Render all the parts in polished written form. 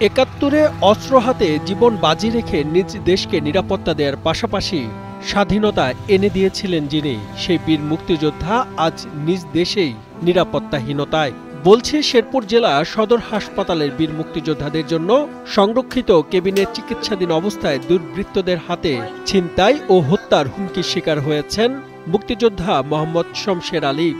একাত্তরে অস্ত্র হাতে জীবন বাজি রেখে নিজ দেশকে নিরাপত্তা দেওয়ার পাশাপাশি স্বাধীনতা এনে দিয়েছিলেন যিনি, সেই বীর মুক্তিযোদ্ধা আজ নিজ দেশেই নিরাপত্তাহীনতায়। বলছে শেরপুর জেলা সদর হাসপাতালের বীর মুক্তিযোদ্ধাদের জন্য সংরক্ষিত কেবিনের চিকিৎসাধীন অবস্থায় দুর্বৃত্তদের হাতে ছিনতাই ও হত্যার হুমকির শিকার হয়েছেন মুক্তিযোদ্ধা মোহাম্মদ শমশের আলী।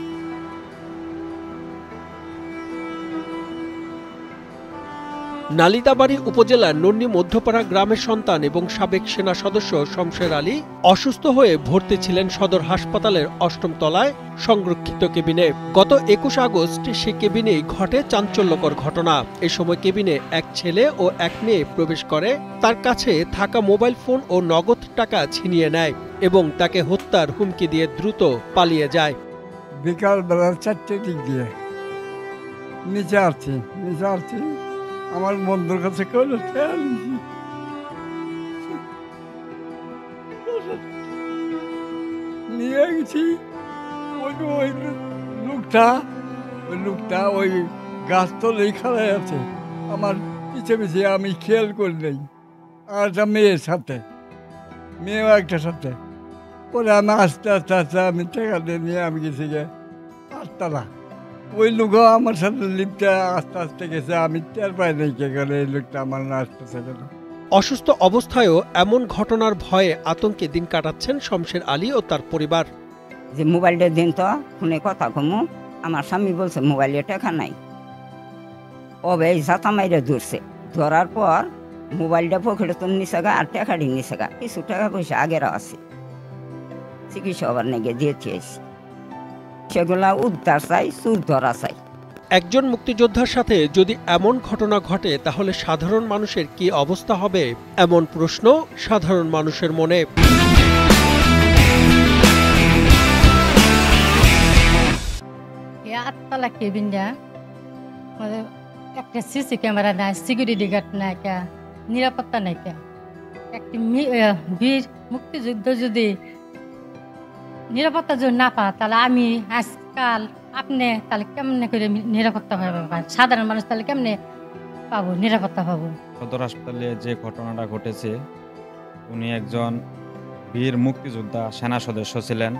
নালিতাবাড়ী উপজেলার নন্নি মধ্যপাড়া গ্রামের সন্তান এবং সাবেক সেনা সদস্য শমশের আলী অসুস্থ হয়ে ভর্তি ছিলেন সদর হাসপাতালের ৮ম তলায় সংরক্ষিত কেবিনে। গত ২১ আগস্ট সে কেবিনেই ঘটে চাঞ্চল্যকর ঘটনা। এ সময় কেবিনে এক ছেলে ও এক মেয়ে প্রবেশ করে, তার কাছে থাকা মোবাইল ফোন ও নগদ টাকা ছিনিয়ে নেয় এবং তাকে হত্যার হুমকি দিয়ে দ্রুত পালিয়ে যায়। বিকাল বেলা ৪টে দিক দিয়ে নিচে আসছি আমার বন্ধুর কাছে নিয়ে গেছি। ওই লোকটা ওই গাছ তলেই খাড়াই আছে, আমার পিছিয়ে পিছিয়ে আমি খেয়াল করি নাই। আর একটা মেয়েও একটা সাথে পরে আমি আস্তে আমি টাকা দিয়ে নিয়ে আমি গেছি গে 8তলা। ওই লোকও আমার সাথে লিফটে আস্তে গেছে, আমি টের পাই নাই কে গেলে এই লোকটা আমার না আসতেছে কেন। অসুস্থ অবস্থায়ও এমন ঘটনার ভয়ে আতঙ্কে দিন কাটাচ্ছেন শমশের আলী ও তার পরিবার। যে মোবাইলটা দিন তো ফোনে কথা কমু, আমার স্বামী বলছে মোবাইলে টাকা নাই। ওবে জাতা মাইরে ধরার পর মোবাইলটা পকেটে তো নিচে গা আর টাকাটি নিচে গা, কিছু টাকা পয়সা আগেরও আছে, চিকিৎসা আবার নাকি দিয়েছি। সেগুলা উদ্ধার চাই, চুর ধরা চাই। একজন মুক্তিযোদ্ধার সাথে যদি এমন ঘটনা ঘটে তাহলে সাধারণ মানুষের কি অবস্থা হবে, এমন প্রশ্ন সাধারণ মানুষের মনে। আটতলা কেবিনটা একটা সিসি ক্যামেরা নাই, সিকিউরিটি গার্ড নাই, নিরাপত্তা নাই। একটি বীর মুক্তিযুদ্ধ যদি নিরাপত্তা যদি না পা, তাহলে আমি আজকাল আপনি তাহলে কেমনে করে নিরাপত্তা পাবেন? সাধারণ মানুষ তাহলে কেমনে পাবো নিরাপত্তা পাবো? সদর হাসপাতালে যে ঘটনাটা ঘটেছে, উনি একজন বীর মুক্তিযোদ্ধা সেনা সদস্য ছিলেন।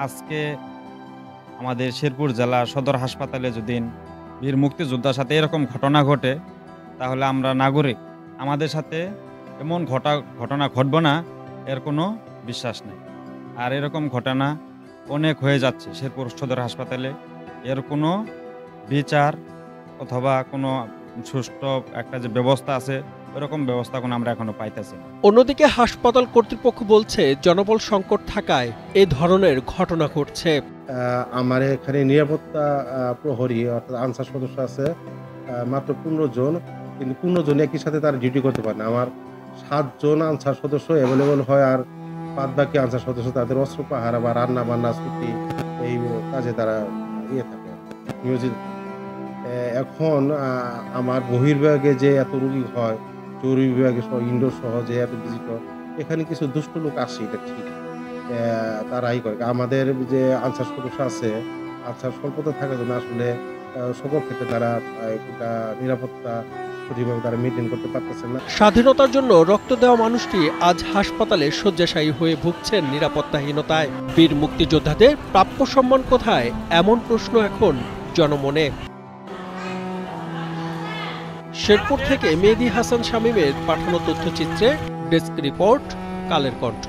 আজকে আমাদের শেরপুর জেলা সদর হাসপাতালে যদি বীর মুক্তিযোদ্ধার সাথে এরকম ঘটনা ঘটে, তাহলে আমরা নাগরিক, আমাদের সাথে এমন ঘটনা ঘটবে না এর কোনো বিশ্বাস নেই। আর এরকম ঘটনা অনেক হয়ে যাচ্ছে শেরপুর সদর হাসপাতালে। এর কোনো বিচার অথবা কোনো সুষ্ঠু একটা যে ব্যবস্থা আছে, এরকম ব্যবস্থা কোনো আমরা এখনো পাইতেছি না। অন্যদিকে হাসপাতাল কর্তৃপক্ষ বলছে জনবল সংকট থাকায় এ ধরনের ঘটনা ঘটছে। আমার এখানে নিরাপত্তা প্রহরী অর্থাৎ আনসার সদস্য আছে মাত্র 15 জন, কিন্তু 15 জন একই সাথে তারা ডিউটি করতে পারে না। আমার 7 জন আনসার সদস্য অ্যাভেলেবল হয়, আর 5 বাকি আনসার সদস্য তাদের অস্ত্র পাহারা বা রান্না বান্না ছুটি এই কাজে তারা থাকে নিয়োজিত। এখন আমার বহির্বিভাগে যে এত রোগী হয়, জরুরি বিভাগে সহ ইনডোর সহ যে এত ভিজিটর, এখানে কিছু দুষ্ট লোক আসে, এটা ঠিক, তারাই করে। আমাদের যে আনসার সদস্য আছে, আনসার স্বল্পতা থাকার জন্য আসলে সকল ক্ষেত্রে তারা এটা নিরাপত্তা সঠিকভাবে তারা মেনটেন করতে পারতেছে না। স্বাধীনতার জন্য রক্ত দেওয়া মানুষটি আজ হাসপাতালে শয্যাশায়ী হয়ে ভুগছেন নিরাপত্তাহীনতায়। বীর মুক্তিযোদ্ধাদের প্রাপ্য সম্মান কোথায়, এমন প্রশ্ন এখন জনমনে। শেরপুর থেকে মেহেদী হাসান শামীমের পাঠানো তথ্যচিত্রে ডেস্ক রিপোর্ট, কালের কণ্ঠ।